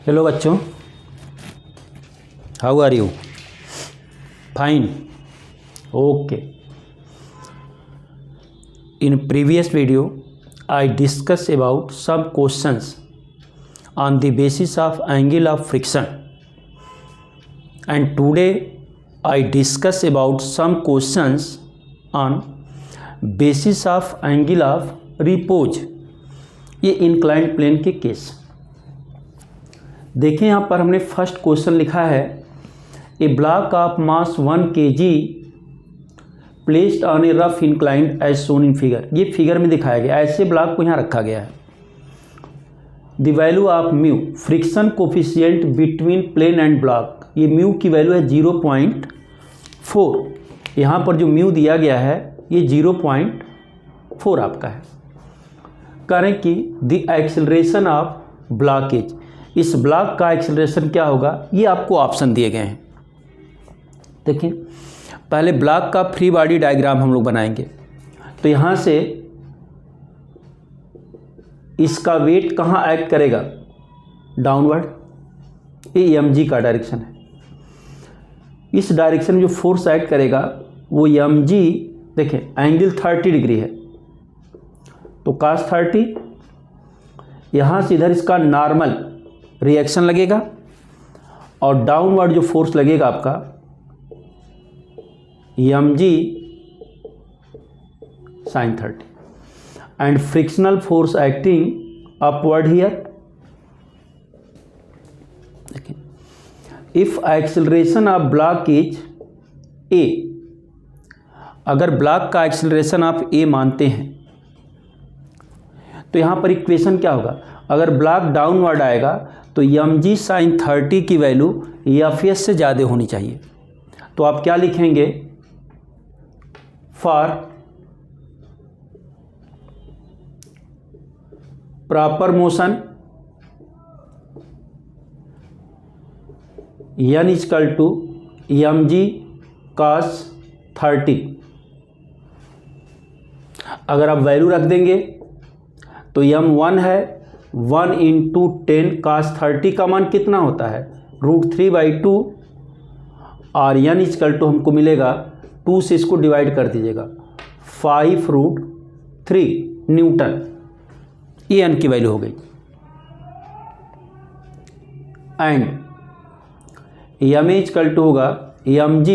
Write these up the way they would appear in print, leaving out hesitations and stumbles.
Hello बच्चों, how are you? Fine, okay. In previous video, I discussed about some questions on the basis of angle of friction, and today I discuss about some questions on basis of angle of repose. ये inclined plane के case. देखें यहाँ पर हमने first question लिखा है, a block of mass 1 kg placed on a rough inclined as shown in figure. ये figure में दिखाया गया, ऐसे ब्लॉक को यहाँ रखा गया है. The value of mu, friction coefficient between plane and block, ये म्यू की वैल्यू है 0.4. यहाँ पर जो म्यू दिया गया है ये 0.4 आपका है. करें कि द एक्सेलरेशन ऑफ ब्लॉकेज, इस ब्लॉक का एक्सेलरेशन क्या होगा, ये आपको ऑप्शन दिए गए हैं. देखिए पहले ब्लॉक का फ्री बॉडी डायग्राम हम लोग बनाएंगे. तो यहाँ से इसका वेट कहाँ एक्ट करेगा, डाउनवर्ड. ये mg का डायरेक्शन है. इस डायरेक्शन में जो फोर्स एक्ट करेगा वो mg, देखें एंगल 30 डिग्री है तो cos 30. यहाँ से इधर इसका नॉर्मल रिएक्शन लगेगा और डाउनवर्ड जो फोर्स लगेगा आपका mg sin 30 and frictional force acting upward here. देखिए if acceleration of block is a, अगर ब्लॉक का एक्सेलरेशन आप a मानते हैं तो यहाँ पर इक्वेशन क्या होगा, अगर ब्लॉक डाउनवर्ड आएगा तो mg sin 30 की वैल्यू fs से ज़्यादा होनी चाहिए. तो आप क्या लिखेंगे, for proper motion n equal to mg cos 30. अगर आप वैल्यू रख देंगे तो m1 है 1 इंटू 10 cos 30 का मान कितना होता है, √3/2, और n इक्वल टू हमको मिलेगा 2 से इसको डिवाइड कर दीजिएगा 5√3 न्यूटन. ये n की वैल्यू हो गई. एंड m इक्वल टू होगा mg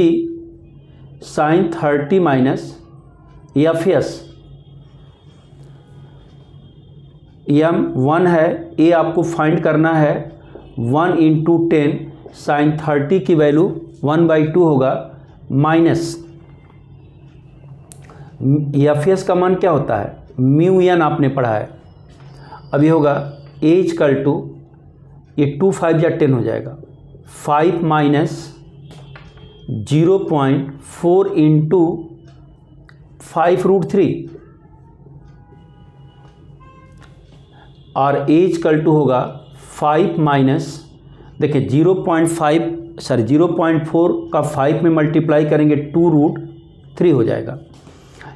sin 30 minus fs. m1 है, a आपको फाइंड करना है 1 इंटू 10 sin 30 की वैल्यू 1/2 होगा माइनस fs का मान क्या होता है, म्यू n आपने पढ़ा है. अभी होगा a इक्वल टू, ये 2 5 या 10 हो जाएगा 5 माइनस 0.4 इंटू 5√3 और a इक्वल टू होगा 5 माइनस, देखिए 0.4 का 5 में मल्टीप्लाई करेंगे 2√3 हो जाएगा,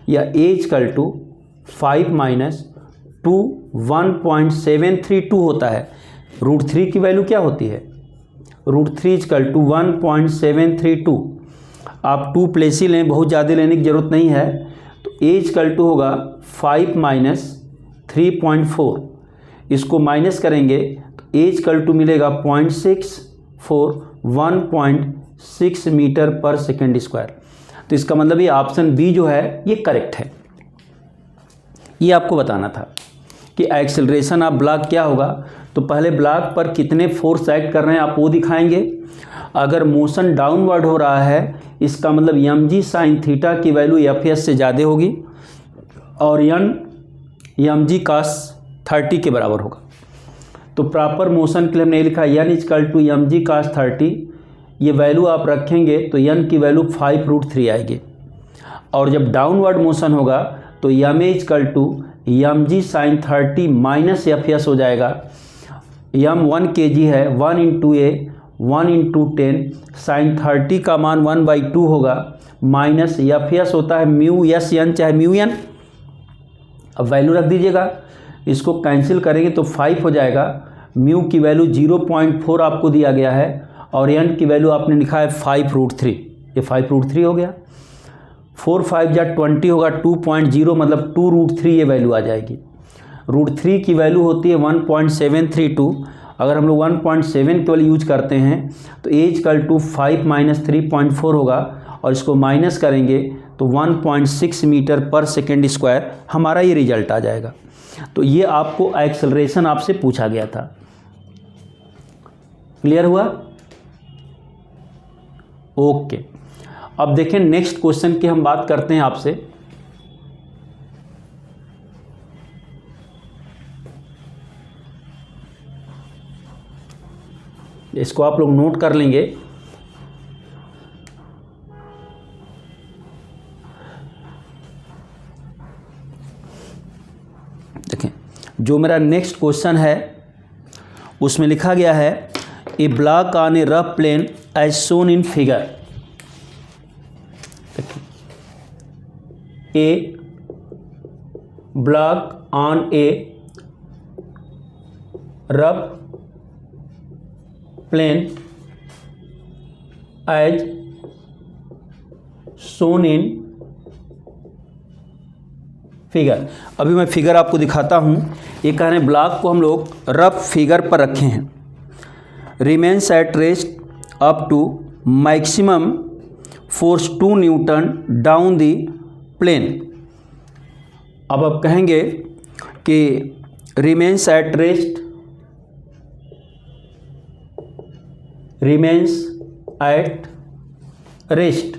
या a इक्वल टू 5 माइनस 2 1.732 होता है. √3 की वैल्यू क्या होती है, √3 इक्वल टू 1.732. आप 2 प्लेस ही लें, बहुत ज़्यादा लेने की ज़रूरत नहीं है. तो a इक्वल टू होगा 5 माइनस 3.4, इसको माइनस करेंगे तो a इक्वल टू मिलेगा 0.64, 1.6 मीटर पर सेकेंड स्क्वायर. तो इसका मतलब ये ऑप्शन बी जो है ये करेक्ट है. ये आपको बताना था कि एक्सेलरेशन ऑफ ब्लॉक क्या होगा. तो पहले ब्लॉक पर कितने फोर्स एक्ट कर रहे हैं आप वो दिखाएंगे. अगर मोशन डाउनवर्ड हो रहा है इसका मतलब mg sin थीटा की वैल्यू fs से ज़्यादा होगी और mg cos 30 के बराबर होगा. तो प्रॉपर मोशन के लिए हमने लिखा n equal to mg cos 30. ये वैल्यू आप रखेंगे तो n की वैल्यू 5√3 आएगी. और जब डाउनवर्ड मोशन होगा तो ma equal to mg sin 30 minus fs हो जाएगा. m1 kg है, 1 इंटू a 1 इंटू 10 sin 30 का मान 1/2 होगा माइनस fs होता है म्यू s n चाहे म्यू n. अब वैल्यू रख दीजिएगा, इसको कैंसिल करेंगे तो 5 हो जाएगा म्यू की वैल्यू 0.4 आपको दिया गया है और एन की वैल्यू आपने लिखा है 5√3, ये 5√3 हो गया। 4 5 या 20 होगा 2.0 मतलब 2√3 ये वैल्यू आ जाएगी। √3 की वैल्यू होती है 1.732। अगर हम लोग 1.7 केवल यूज करते हैं तो a = 5 - 3.4 होगा और इसको माइनस करेंगे तो 1.6 मीटर पर सेकेंड स्क्वायर हमारा ये रिजल्ट आ जाएगा। तो ये आपको एक्सेलरेशन आपसे पूछा गया था। क्लियर हुआ? ओके। अब देखें नेक्स्ट क्वेश्चन की हम बात करते हैं आपसे। इसको आप लोग नोट कर लेंगे। देखें जो मेरा नेक्स्ट क्वेश्चन है उसमें लिखा गया है a block on a rough plane as shown in figure. A block on a rough plane as shown in figure. अभी मैं फिगर आपको दिखाता हूँ। ये कह रहे हैं ब्लॉक को हम लोग रफ फिगर पर रखे हैं। Remains at rest up to maximum force 2 newton down the plane. अब आप कहेंगे कि remains at rest, remains at rest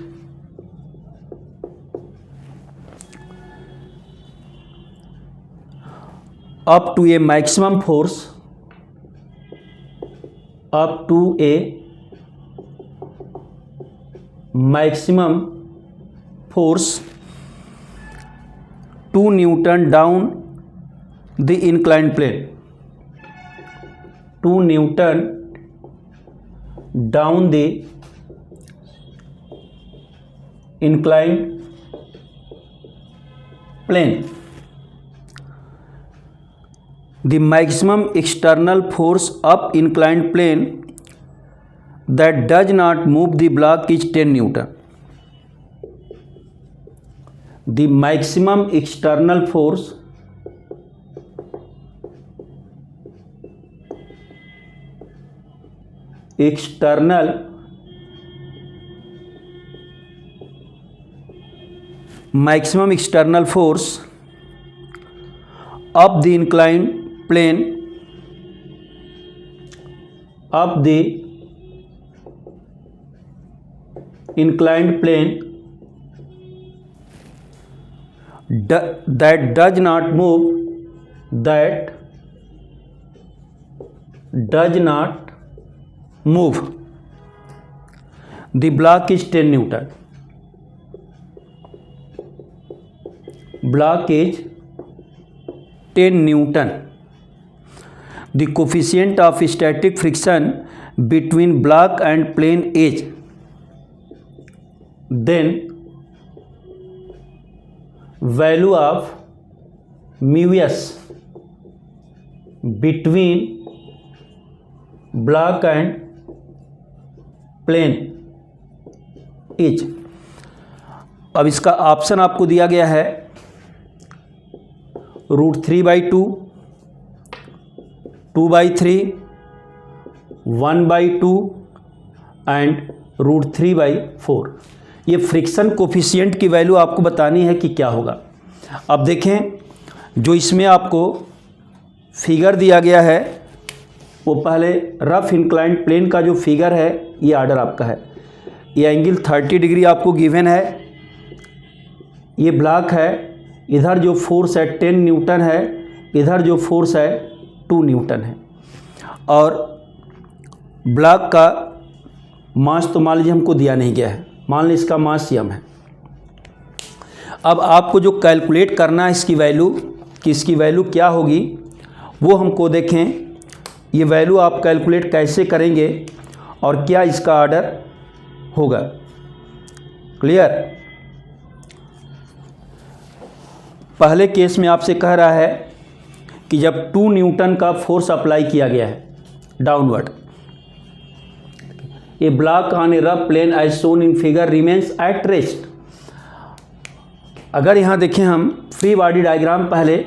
up to a maximum force, up to a maximum force 2 Newton down the inclined plane, 2 Newton down the inclined plane. The maximum external force up inclined plane that does not move the block is 10 Newton. The maximum external force maximum external force up the inclined plane, up the inclined plane that does not move, that does not move the block is 10 Newton. Block is 10 Newton. The coefficient of static friction between block and plane is, then value of mu s between block and plane is. अब इसका option आपको दिया गया है √3/2, 2/3, 1/2 and √3/4। ये friction coefficient की value आपको बतानी है कि क्या होगा। अब देखें जो इसमें आपको फिगर दिया गया है वो पहले रफ इंक्लाइंड प्लेन का जो फिगर है ये आर्डर आपका है। ये एंगल 30 डिग्री आपको गिवन है। ये ब्लॉक है, इधर जो फोर्स है 10 न्यूटन है, इधर जो फोर्स है 2 न्यूटन है। और ब्लॉक का मास तो मान लीजिए हमको दिया नहीं गया है, मान लीजिए इसका मास m है। अब आपको जो कैलकुलेट करना है इसकी वैल्यू कि इसकी वैल्यू क्या होगी वो हमको देखें। ये वैल्यू आप कैलकुलेट कैसे करेंगे और क्या इसका आर्डर होगा। क्लियर? पहले केस में आपसे कह रहा है कि जब 2 न्यूटन का फोर्स अप्लाई किया गया है downward, a block on a rough plane as shown in figure remains at rest. अगर यहाँ देखें हम फ्री बॉडी डायग्राम पहले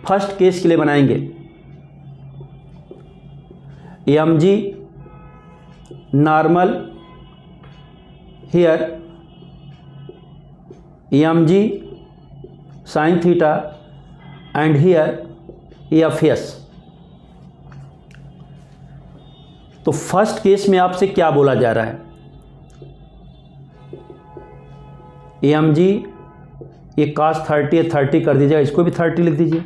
फर्स्ट केस के लिए बनाएंगे। M G normal here, M G sine theta and here F S. तो first case में आपसे क्या बोला जा रहा है, एम जी ये cos 30 है, 30 कर दीजिएगा, इसको भी 30 लिख दीजिए।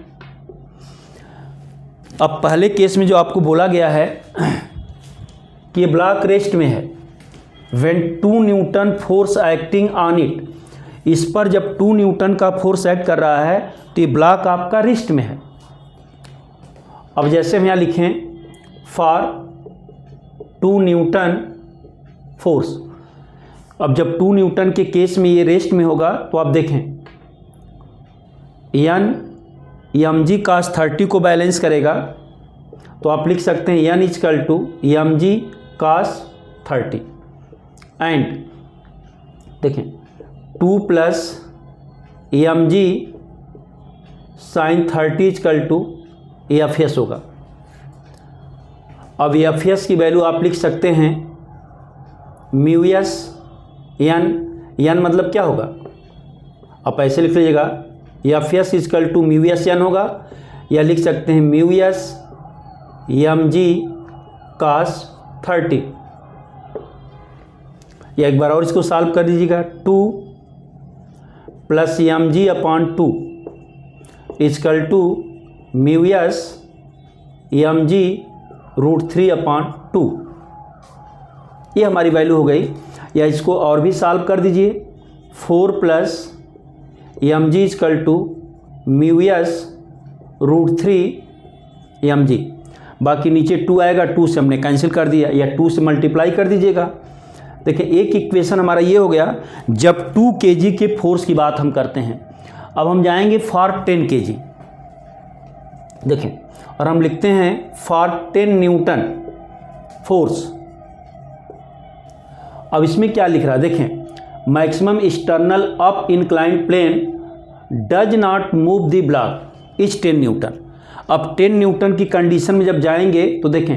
अब पहले केस में जो आपको बोला गया है कि ये ब्लॉक रेस्ट में है, when 2 Newton force acting on it, इस पर जब 2 न्यूटन का फोर्स एक्ट कर रहा है तो ये ब्लॉक आपका रेस्ट में है। अब जैसे हम यहाँ लिखें फॉर 2 न्यूटन फोर्स, अब जब 2 न्यूटन के केस में ये रेस्ट में होगा तो आप देखें एन एम जी cos 30 को बैलेंस करेगा, तो आप लिख सकते हैं N equal to M G cos 30 and देखें 2 plus M G sine 30 equal to F S होगा। अब एफ एस की वैल्यू आप लिख सकते हैं म्यू एस एन मतलब क्या होगा, आप ऐसे लिख लीजिएगा F S equal to mu S N होगा, या लिख सकते हैं mu S M G cos 30। या एक बार और इसको सॉल्व कर दीजिएगा, 2 plus M G upon 2 equal to mu S M G √3 upon 2। ये हमारी वैल्यू हो गई। या इसको और भी सॉल्व कर दीजिए, 4 plus M G equal to mu S √3 M G, बाकी नीचे 2 आएगा, 2 से हमने कैंसिल कर दिया, या 2 से मल्टीप्लाई कर दीजिएगा। देखिए एक इक्वेशन हमारा ये हो गया जब 2 kg के फोर्स की बात हम करते हैं। अब हम जाएंगे फॉर 10 kg, देखें, और हम लिखते हैं फॉर 10 न्यूटन फोर्स। अब इसमें क्या लिख रहा है, देखें, maximum external up inclined plane does not move the block is 10 newton. अब 10 न्यूटन की कंडीशन में जब जाएंगे तो देखें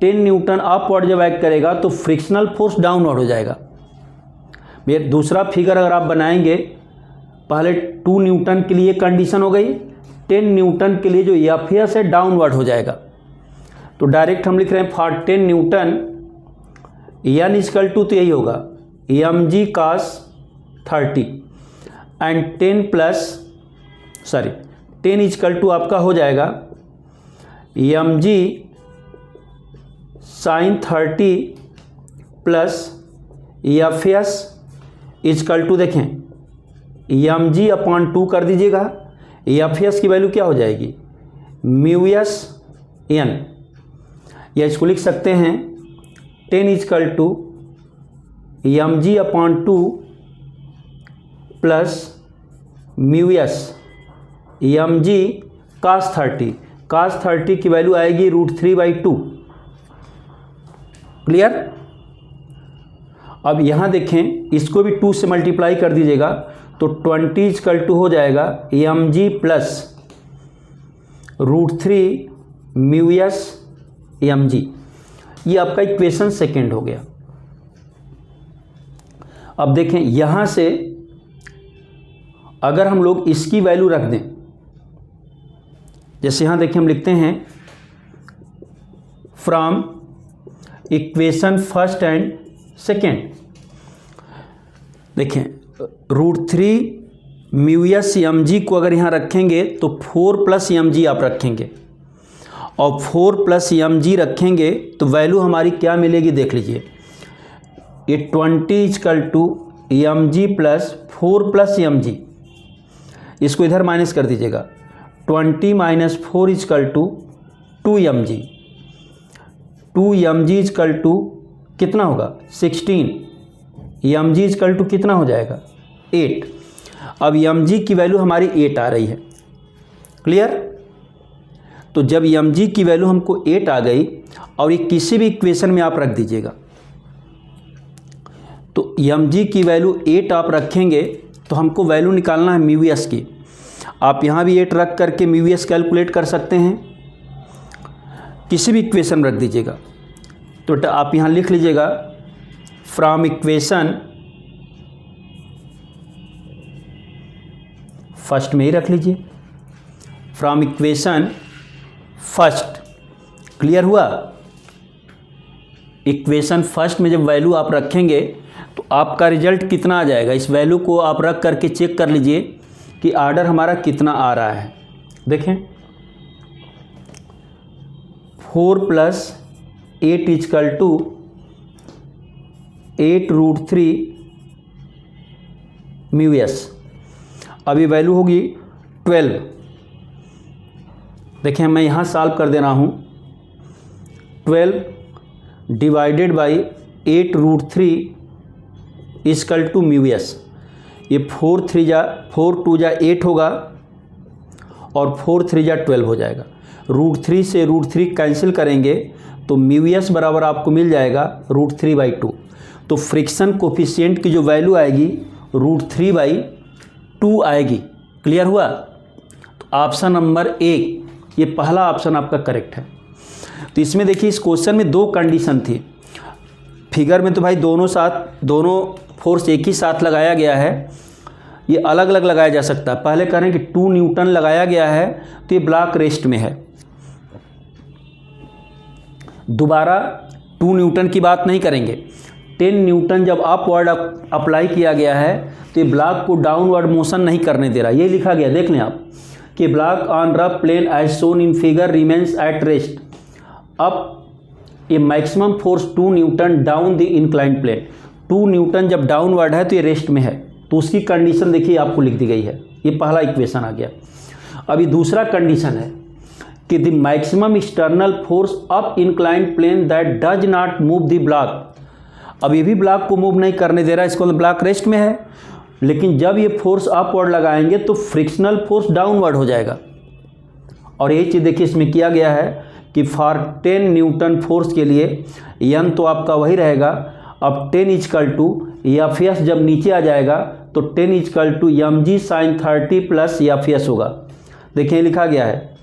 10 न्यूटन अपवर्ड जब एक्ट करेगा तो फ्रिक्शनल फोर्स डाउनवर्ड हो जाएगा। ये दूसरा फिगर अगर आप बनाएंगे, पहले 2 न्यूटन के लिए कंडीशन हो गई, 10 न्यूटन के लिए जो एफ एस है डाउनवर्ड हो जाएगा। तो डायरेक्ट हम लिख रहे हैं for 10 newton N equal to, तो यही होगा M G cos 30 and 10 equal to आपका हो जाएगा M G sine 30 plus F S equal to, देखें एम जी अपॉन 2 कर दीजिएगा, एफ एस की वैल्यू क्या हो जाएगी म्यू एस एन, या इसको लिख सकते हैं 10 equal to M G upon 2 plus mu S M G cos 30 की वैल्यू आएगी √3/2। क्लियर। अब यहाँ देखें, इसको भी 2 से मल्टीप्लाई कर दीजिएगा तो 20 इजकल टू हो जाएगा M G plus √3 mu S M G. ये आपका इक्वेशन सेकेंड हो गया। अब देखें यहाँ से अगर हम लोग इसकी वैल्यू रख दें, जैसे यहाँ देखिए हम लिखते हैं from equation first and second, देखें √3 म्यू एस एम जी को अगर यहाँ रखेंगे तो 4 प्लस एम जी आप रखेंगे, और 4 प्लस एम जी रखेंगे तो वैल्यू हमारी क्या मिलेगी देख लीजिए, ये 20 equal to M G plus 4 plus M G, इसको इधर माइनस कर दीजिएगा, 20 minus 4 equal to 2 M G, 2 M G equal to कितना होगा 16, एम जी इजकल टू कितना हो जाएगा 8। अब एम जी की वैल्यू हमारी 8 आ रही है। क्लियर। तो जब mg की वैल्यू हमको 8 आ गई और ये किसी भी इक्वेशन में आप रख दीजिएगा, तो mg की वैल्यू 8 आप रखेंगे तो हमको वैल्यू निकालना है म्यू एस की। आप यहाँ भी 8 रख करके म्यू एस कैलकुलेट कर सकते हैं, किसी भी इक्वेशन में रख दीजिएगा। तो आप यहाँ लिख लीजिएगा फ्रॉम इक्वेशन फर्स्ट में ही रख लीजिए, फ्रॉम इक्वेशन फर्स्ट। क्लियर हुआ? इक्वेशन फर्स्ट में जब वैल्यू आप रखेंगे तो आपका रिजल्ट कितना आ जाएगा, इस वैल्यू को आप रख करके चेक कर लीजिए कि ऑर्डर हमारा कितना आ रहा है। देखें 4 + 8 = 8√3 म्यू एस। अभी वैल्यू होगी 12। देखें मैं यहाँ सॉल्व कर दे रहा हूँ। 12 / 8√3 = म्यू एस। ये 4 2 जा 8 होगा और 4 3 जा 12 हो जाएगा। √3 से √3 कैंसिल करेंगे तो म्यू एस बराबर आपको मिल जाएगा √3/2। तो फ्रिक्शन कोफिशिएंट की जो वैल्यू आएगी √3/2 आएगी। क्लियर हुआ? तो ऑप्शन नंबर 1 ये पहला ऑप्शन आपका करेक्ट है। तो इसमें देखिए इस क्वेश्चन में 2 कंडीशन थी। फिगर में तो भाई दोनों फोर्स एक ही साथ लगाया गया है, ये अलग अलग लगाया जा सकता है। पहले कह रहे हैं कि 2 न्यूटन लगाया गया है तो ये ब्लॉक रेस्ट में है। दोबारा 2 न्यूटन की बात नहीं करेंगे, 10 न्यूटन जब अपवर्ड अप्लाई किया गया है तो ये ब्लॉक को डाउनवर्ड मोशन नहीं करने दे रहा। ये लिखा गया देख लें आप कि block on rough plane as shown in figure remains at rest. अब ये maximum force 2 newton down the inclined plane. 2 newton जब डाउनवर्ड है तो ये रेस्ट में है, तो उसकी कंडीशन देखिए आपको लिख दी गई है। ये पहला इक्वेशन आ गया। अभी दूसरा कंडीशन है कि the maximum external force up inclined plane that does not move the block. अब ये भी ब्लॉक को मूव नहीं करने दे रहा है, इसको ब्लॉक रेस्ट में है, लेकिन जब ये फोर्स अपवर्ड लगाएंगे तो फ्रिक्शनल फोर्स डाउनवर्ड हो जाएगा। और यही चीज़ देखिए इसमें किया गया है कि फॉर 10 न्यूटन फोर्स के लिए एन तो आपका वही रहेगा। अब 10 = एफ जब नीचे आ जाएगा तो 10 = mg sin 30 + एफ होगा। देखिए लिखा गया है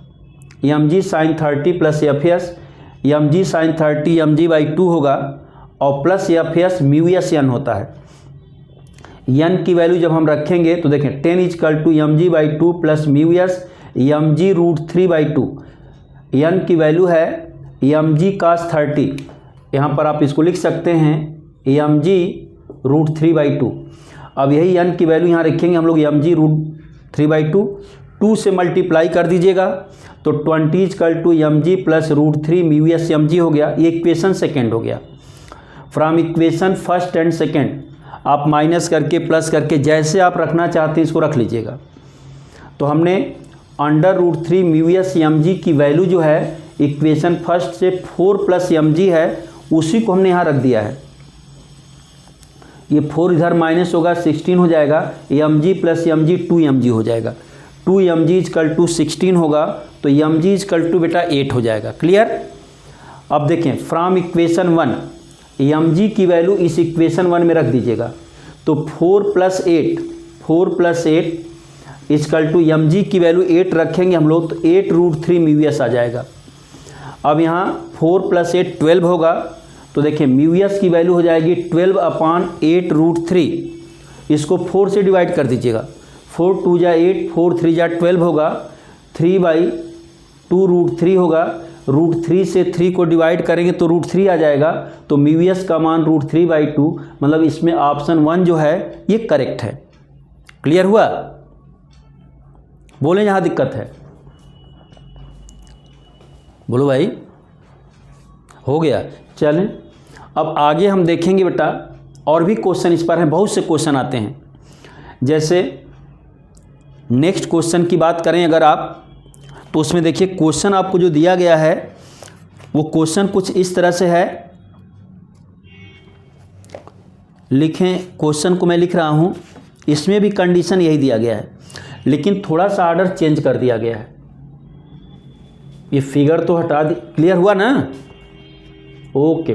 mg sin 30 + F, mg sin 30 mg/2 होगा और plus F mu S N होता है। एन की वैल्यू जब हम रखेंगे तो देखें 10 = mg/2 + mu S mg √3/2। N की वैल्यू है mg cos 30, यहाँ पर आप इसको लिख सकते हैं mg √3/2। अब यही एन की वैल्यू यहाँ रखेंगे हम लोग mg √3/2, 2 से मल्टीप्लाई कर दीजिएगा तो 20 = mg + √3 म्यू एस mg हो गया। ये इक्वेशन सेकेंड हो गया। From equation first and second आप माइनस करके प्लस करके जैसे आप रखना चाहते हैं इसको रख लीजिएगा। तो हमने √3 म्यू एस mg की वैल्यू जो है इक्वेशन फर्स्ट से 4 + mg है, उसी को हमने यहाँ रख दिया है। ये 4 इधर माइनस होगा 16 हो जाएगा, mg + mg 2mg हो जाएगा। 2mg = 16 होगा तो mg = बेटा 8 हो जाएगा। क्लियर? अब देखें फ्रॉम इक्वेशन 1 mg की वैल्यू इस इक्वेशन 1 में रख दीजिएगा तो 4 + 8 = mg की वैल्यू 8 रखेंगे हम लोग तो 8√3 म्यू एस आ जाएगा। अब यहाँ 4 + 8 12 होगा तो देखिए म्यू एस की वैल्यू हो जाएगी 12/8√3। इसको 4 से डिवाइड कर दीजिएगा, 4 2 जा 8, 4 3 जा 12 होगा, 3/2√3 होगा। √3 से 3 को डिवाइड करेंगे तो √3 आ जाएगा। तो म्यू एस का मान √3/2, मतलब इसमें ऑप्शन 1 जो है ये करेक्ट है। क्लियर हुआ? बोले यहाँ दिक्कत है? बोलो भाई। हो गया? चलें अब आगे हम देखेंगे बेटा, और भी क्वेश्चन इस पर हैं, बहुत से क्वेश्चन आते हैं। जैसे नेक्स्ट क्वेश्चन की बात करें अगर आप, तो उसमें देखिए क्वेश्चन आपको जो दिया गया है वो क्वेश्चन कुछ इस तरह से है। लिखें, क्वेश्चन को मैं लिख रहा हूँ, इसमें भी कंडीशन यही दिया गया है लेकिन थोड़ा सा ऑर्डर चेंज कर दिया गया है। ये फिगर तो हटा दी, क्लियर हुआ ना? ओके।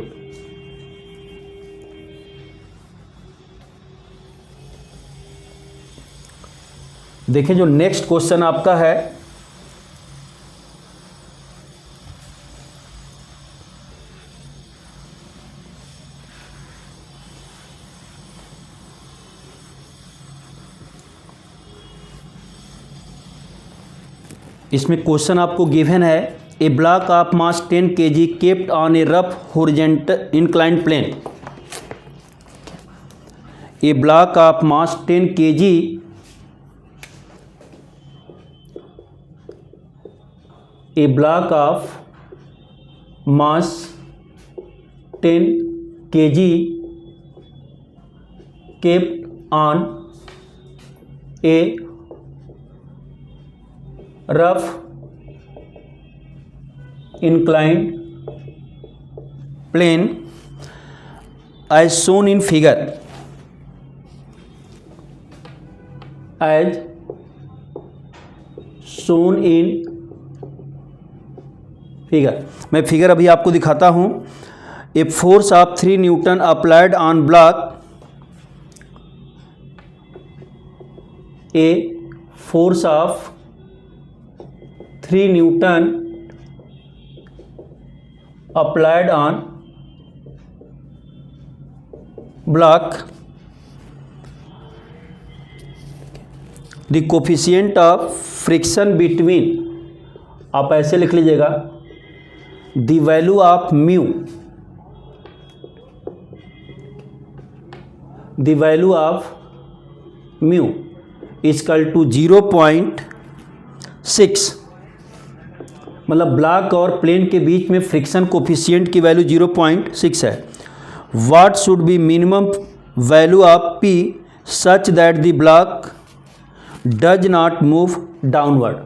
देखिए जो नेक्स्ट क्वेश्चन आपका है, इसमें क्वेश्चन आपको गिवन है a block of mass 10 kg kept on a rough horizontal inclined plane. A block of mass 10 kg a block of mass 10 kg kept on a rough inclined plane as shown in figure, as shown in figure. मैं figure अभी आपको दिखाता हूं। A force of 3 Newton applied on block, a force of 3 Newton applied on block, the coefficient of friction between, आप ऐसे लिख लीजिएगा, the value of mu, the value of mu is equal to 0.6, मतलब block और plane के बीच में friction coefficient की value 0.6 है। What should be minimum value of P such that the block does not move downward.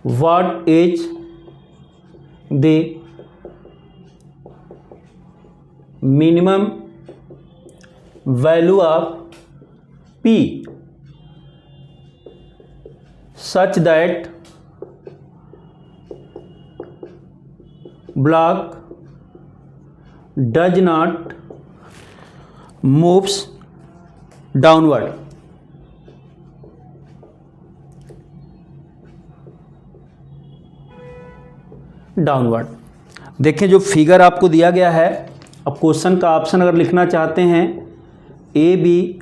What is the minimum value of P such that block does not moves downward? Downward. देखें जो figure आपको दिया गया है, अब question का option अगर लिखना चाहते हैं, A B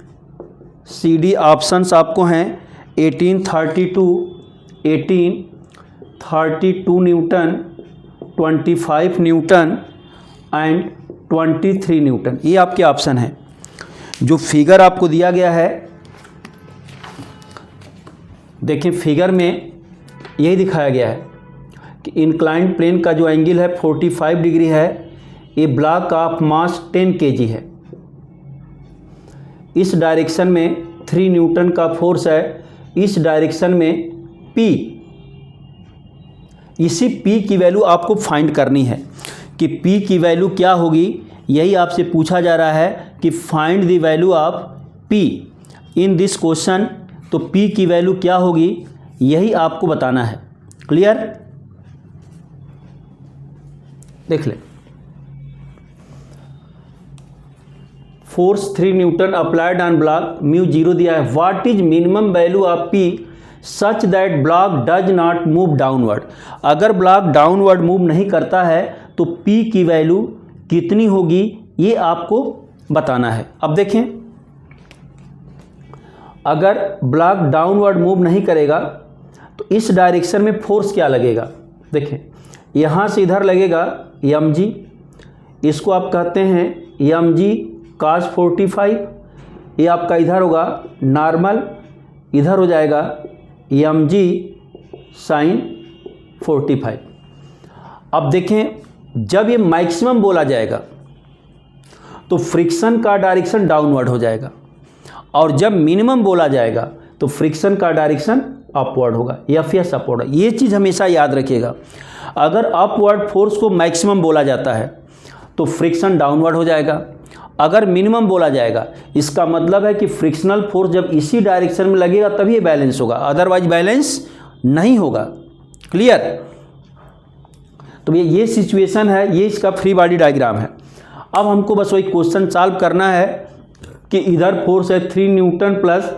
C D options आपको हैं 1832 न्यूटन, 25 न्यूटन एंड 23 न्यूटन, ये आपके ऑप्शन हैं। जो फिगर आपको दिया गया है, देखें फिगर में यही दिखाया गया है कि इंक्लाइंड प्लेन का जो एंगल है 45 डिग्री है, ये ब्लॉक ऑफ मास 10 kg है, इस डायरेक्शन में 3 न्यूटन का फोर्स है, इस डायरेक्शन में P, इसी P की वैल्यू आपको फाइंड करनी है कि P की वैल्यू क्या होगी, यही आपसे पूछा जा रहा है कि find the value of P in this question. तो P की वैल्यू क्या होगी यही आपको बताना है। क्लियर? देख ले, force 3 Newton applied on block, mu 0 दिया है। What is minimum value of P such that block does not move downward. अगर ब्लॉक डाउनवर्ड मूव नहीं करता है तो P की वैल्यू कितनी होगी ये आपको बताना है। अब देखें, अगर ब्लॉक डाउनवर्ड मूव नहीं करेगा तो इस डायरेक्शन में फोर्स क्या लगेगा। देखें, यहाँ से इधर लगेगा mg, इसको आप कहते हैं mg cos 45, ये आपका इधर होगा नॉर्मल, इधर हो जाएगा mg sin 45। अब देखें, जब ये मैक्सिमम बोला जाएगा तो फ्रिक्शन का डायरेक्शन डाउनवर्ड हो जाएगा, और जब मिनिमम बोला जाएगा तो फ्रिक्शन का डायरेक्शन अपवर्ड होगा, एफ अपवर्ड। ये चीज़ हमेशा याद रखिएगा। अगर अपवर्ड फोर्स को मैक्सिमम बोला जाता है तो फ्रिक्शन डाउनवर्ड हो जाएगा, अगर मिनिमम बोला जाएगा इसका मतलब है कि फ्रिक्शनल फोर्स जब इसी डायरेक्शन में लगेगा तभी ये बैलेंस होगा, अदरवाइज बैलेंस नहीं होगा। क्लियर? तो ये सिचुएशन है, ये इसका फ्री बॉडी डायग्राम है। अब हमको बस वही क्वेश्चन सॉल्व करना है कि इधर फोर्स है 3 न्यूटन प्लस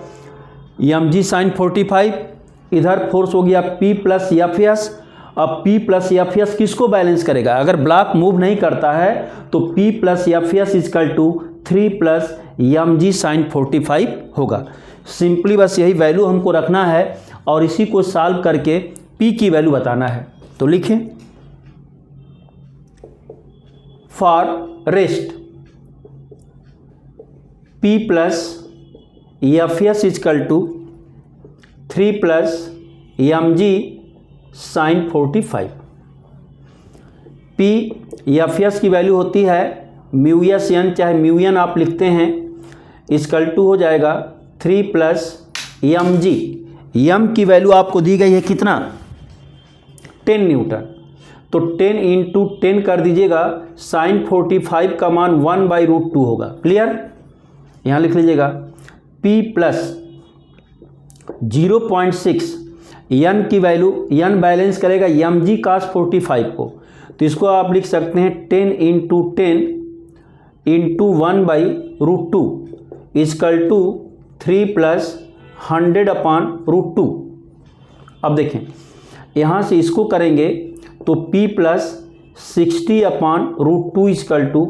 mg साइन 45, इधर फोर्स हो गया P प्लस एफ। अब P प्लस एफ किसको बैलेंस करेगा? अगर ब्लॉक मूव नहीं करता है तो P plus F equal to 3 plus mg sine 45 होगा। सिंपली बस यही वैल्यू हमको रखना है और इसी को सॉल्व करके P की वैल्यू बताना है। तो लिखें for rest P plus F equal to 3 plus mg sine 45। P F की वैल्यू होती है म्यू एस एन, चाहे म्यू एन आप लिखते हैं, इजकल टू हो जाएगा 3 प्लस mg। m की वैल्यू आपको दी गई है कितना? 10 न्यूटन। तो 10 इंटू 10 कर दीजिएगा, साइन 45 का मान 1/√2 होगा। क्लियर? यहाँ लिख लीजिएगा P प्लस 0.6 n की वैल्यू, n बैलेंस करेगा mg cos 45 को, तो इसको आप लिख सकते हैं 10 into 10 into 1/√2 equal to 3 plus 100/√2। अब देखें यहाँ से इसको करेंगे तो P plus 60/√2 equal to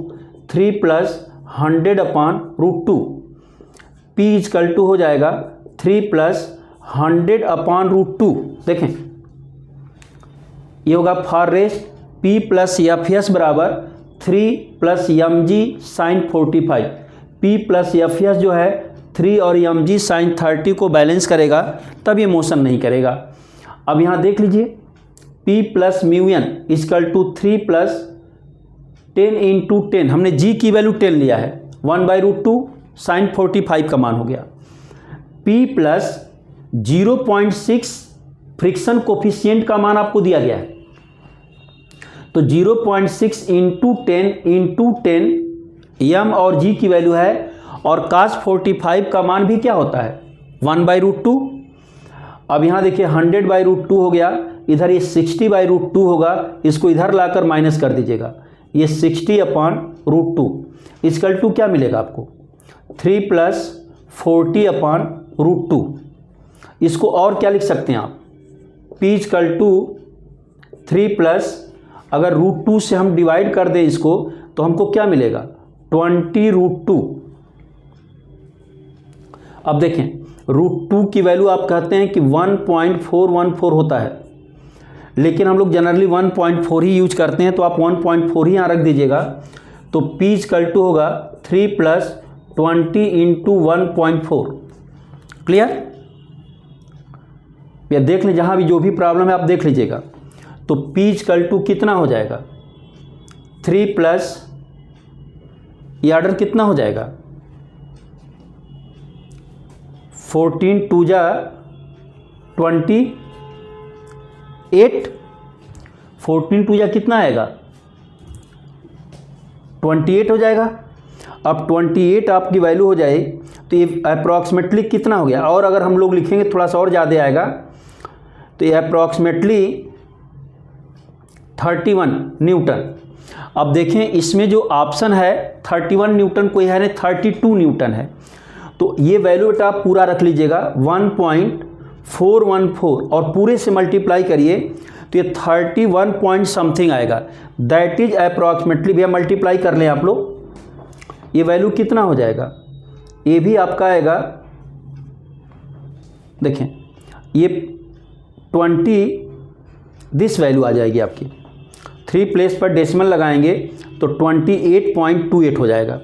3 plus 100/√2। P equal to हो जाएगा 3 प्लस 100/√2। देखें ये होगा for rest P plus F बराबर 3 plus mg sine 45। P plus F जो है 3 और mg साइन 30 को बैलेंस करेगा, तब ये मोशन नहीं करेगा। अब यहाँ देख लीजिए P plus mu N equal to 3 plus 10 into 10, हमने g की वैल्यू 10 लिया है, 1/√2 साइन 45 का मान हो गया। P प्लस 0.6 फ्रिक्शन कोफिशिएंट का मान आपको दिया गया है, तो 0.6 इंटू 10 m और g की वैल्यू है, और cos 45 का मान भी क्या होता है? 1/√2। अब यहाँ देखिए 100/√2 हो गया, इधर ये 60/√2 होगा, इसको इधर लाकर माइनस कर दीजिएगा, ये 60/√2 इजकल टू क्या मिलेगा आपको? 3 प्लस 40/√2। इसको और क्या लिख सकते हैं आप? P इजकल टू 3 प्लस, अगर √2 से हम डिवाइड कर दें इसको तो हमको क्या मिलेगा? 20√2। अब देखें √2 की वैल्यू आप कहते हैं कि 1.414 होता है, लेकिन हम लोग जनरली 1.4 ही यूज करते हैं, तो आप 1.4 ही यहाँ रख दीजिएगा। तो P इजकल टू होगा 3 प्लस 20 इंटू 1.4। क्लियर? या देख लें, जहाँ भी जो भी प्रॉब्लम है आप देख लीजिएगा। तो P इजकल टू कितना हो जाएगा? 3 प्लस, ये ऑर्डर कितना हो जाएगा? 14 2 जा 28, 14 2 जा कितना आएगा? 28 हो जाएगा। अब 28 आपकी वैल्यू हो जाए तो ये अप्रॉक्सीमेटली कितना हो गया? और अगर हम लोग लिखेंगे थोड़ा सा और ज़्यादा आएगा, तो ये अप्रॉक्सीमेटली 31 न्यूटन। अब देखें इसमें जो ऑप्शन है 31 न्यूटन कोई है नहीं, 32 न्यूटन है। तो ये वैल्यू बेटा आप पूरा रख लीजिएगा 1.414 और पूरे से मल्टीप्लाई करिए तो ये 31 पॉइंट समथिंग आएगा। दैट इज अप्रॉक्सीमेटली, भैया मल्टीप्लाई कर लें आप लोग, ये वैल्यू कितना हो जाएगा? ये भी आपका आएगा, देखें ये 20 दिस वैल्यू आ जाएगी आपकी, 3 प्लेस पर डेसिमल लगाएंगे तो 28.28 हो जाएगा।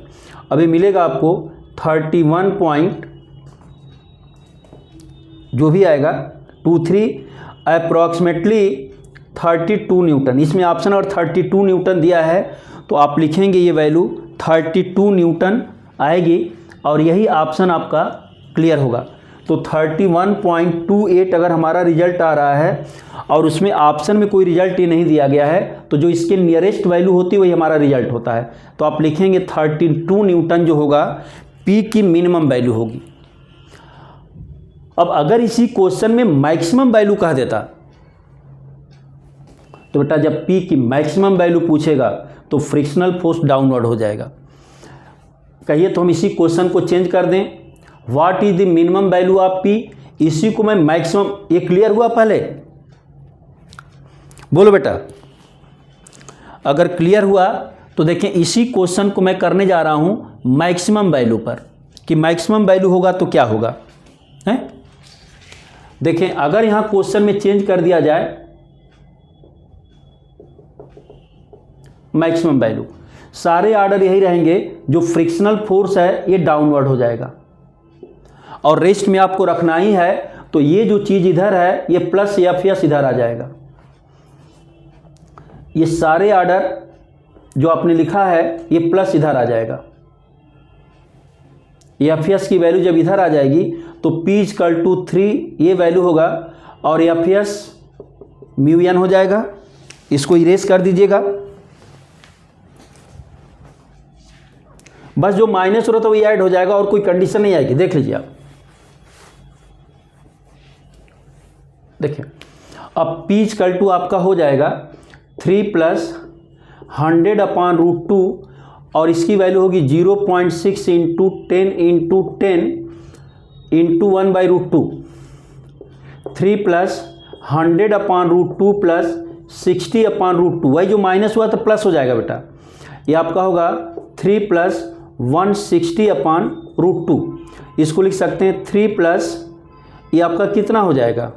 अभी मिलेगा आपको 31 पॉइंट जो भी आएगा 23 अप्रॉक्सीमेटली 32 न्यूटन। इसमें ऑप्शन और 32 न्यूटन दिया है, तो आप लिखेंगे ये वैल्यू 32 न्यूटन आएगी और यही ऑप्शन आपका क्लियर होगा। तो 31.28 अगर हमारा रिजल्ट आ रहा है और उसमें ऑप्शन में कोई रिजल्ट ही नहीं दिया गया है, तो जो इसके नियरेस्ट वैल्यू होती है वही हमारा रिजल्ट होता है। तो आप लिखेंगे 32 न्यूटन जो होगा P की मिनिमम वैल्यू होगी। अब अगर इसी क्वेश्चन में मैक्सिमम वैल्यू कह देता, तो बेटा जब P की मैक्सिमम वैल्यू पूछेगा तो फ्रिक्शनल फोर्स डाउनवर्ड हो जाएगा। कहिए तो हम इसी क्वेश्चन को चेंज कर दें, what is the minimum value of P, इसी को मैं मैक्सिमम, ये क्लियर हुआ पहले? बोलो बेटा, अगर क्लियर हुआ तो देखें इसी क्वेश्चन को मैं करने जा रहा हूं मैक्सिमम वैल्यू पर, कि मैक्सिमम वैल्यू होगा तो क्या होगा है। देखें अगर यहां क्वेश्चन में चेंज कर दिया जाए मैक्सिमम वैल्यू, सारे ऑर्डर यही रहेंगे, जो फ्रिक्शनल फोर्स है ये डाउनवर्ड हो जाएगा और रेस्ट में आपको रखना ही है, तो ये जो चीज इधर है ये प्लस एफ इधर आ जाएगा। ये सारे ऑर्डर जो आपने लिखा है ये प्लस इधर आ जाएगा। एफ की वैल्यू जब इधर आ जाएगी तो P = 3 ये वैल्यू होगा और एफ म्यू एन हो जाएगा। इसको इरेज कर दीजिएगा, बस जो माइनस हो रहा था वही ऐड हो जाएगा और कोई कंडीशन नहीं आएगी। देख लीजिए आप, देखिए अब P = आपका हो जाएगा 3 + 100/√2 और इसकी वैल्यू होगी 0.6 × 10 × 10 × 1/√2। 3 + 100/√2 + 60/√2, वही जो माइनस हुआ तो प्लस हो जाएगा बेटा। ये आपका होगा 3 + 160/√2। इसको लिख सकते हैं 3 + ये आपका कितना हो जाएगा,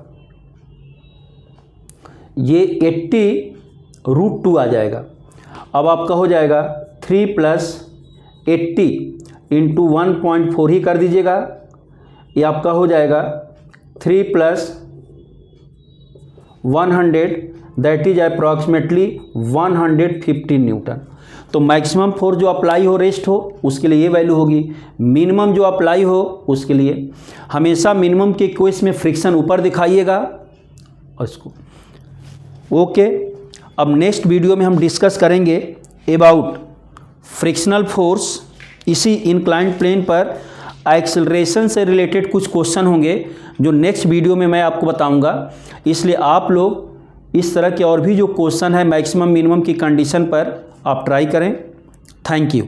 ये 80√2 आ जाएगा। अब आपका हो जाएगा 3 + 80 × 1.4 ही कर दीजिएगा। ये आपका हो जाएगा 3 + 100 दैट इज अप्रॉक्सीमेटली 115 न्यूटन। तो मैक्सिमम फोर्स जो अप्लाई हो रेस्ट हो उसके लिए ये वैल्यू होगी, मिनिमम जो अप्लाई हो उसके लिए हमेशा मिनिमम के केस में फ्रिक्शन ऊपर दिखाइएगा और इसको ओके। अब नेक्स्ट वीडियो में हम डिस्कस करेंगे अबाउट फ्रिक्शनल फोर्स। इसी इंक्लाइंड प्लेन पर एक्सेलरेशन से रिलेटेड कुछ क्वेश्चन होंगे जो नेक्स्ट वीडियो में मैं आपको बताऊंगा। इसलिए आप लोग इस तरह के और भी जो क्वेश्चन है मैक्सिमम मिनिमम की कंडीशन पर आप ट्राई करें। Thank you.